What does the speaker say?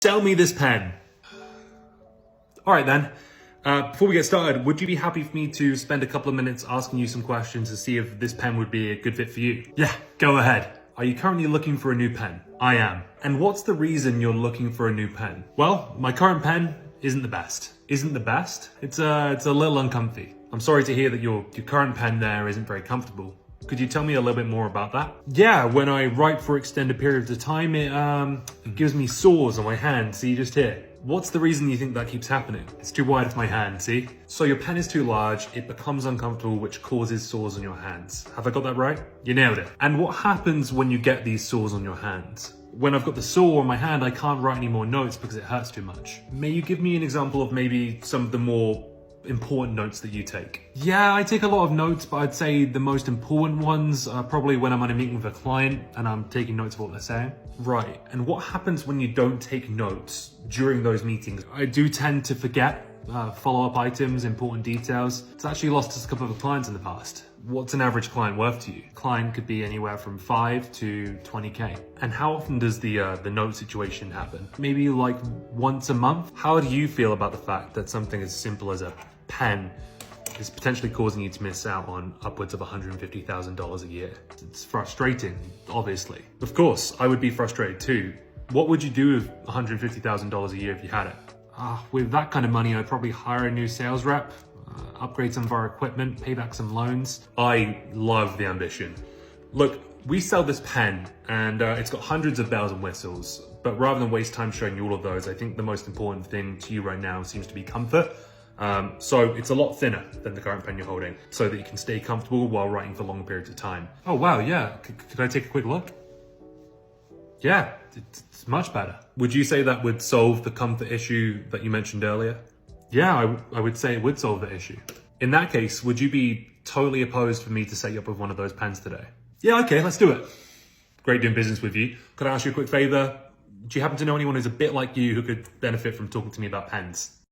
Sell me this pen. All right then. Before we get started, would you be happy for me to spend a couple of minutes asking you some questions to see if this pen would be a good fit for you? Yeah, go ahead. Are you currently looking for a new pen? I am. And what's the reason you're looking for a new pen? Well, my current pen isn't the best. Isn't the best? It's a little uncomfy. I'm sorry to hear that your current pen there isn't very comfortable. Could you tell me a little bit more about that? Yeah, when I write for extended periods of time, it gives me sores on my hand, see just here. What's the reason you think that keeps happening? It's too wide for my hand, see? So your pen is too large, it becomes uncomfortable, which causes sores on your hands. Have I got that right? You nailed it. And what happens when you get these sores on your hands? When I've got the sore on my hand, I can't write any more notes because it hurts too much. May you give me an example of maybe some of the more important notes that you take? Yeah, I take a lot of notes, but I'd say the most important ones are probably when I'm on a meeting with a client and I'm taking notes of what they're saying. Right, and what happens when you don't take notes during those meetings? I do tend to forget follow-up items, important details. It's actually lost us a couple of clients in the past. What's an average client worth to you? Client could be anywhere from 5 to 20K. And how often does the note situation happen? Maybe like once a month? How do you feel about the fact that something as simple as a pen is potentially causing you to miss out on upwards of $150,000 a year? It's frustrating, obviously. Of course, I would be frustrated too. What would you do with $150,000 a year if you had it? With that kind of money, I'd probably hire a new sales rep, upgrade some of our equipment, pay back some loans. I love the ambition. Look, we sell this pen and it's got hundreds of bells and whistles, but rather than waste time showing you all of those, I think the most important thing to you right now seems to be comfort. So it's a lot thinner than the current pen you're holding so that you can stay comfortable while writing for long periods of time. Oh wow, yeah. Could I take a quick look? Yeah, it's much better. Would you say that would solve the comfort issue that you mentioned earlier? Yeah, I would say it would solve the issue. In that case, would you be totally opposed for me to set you up with one of those pens today? Yeah, okay, let's do it. Great doing business with you. Could I ask you a quick favor? Do you happen to know anyone who's a bit like you who could benefit from talking to me about pens?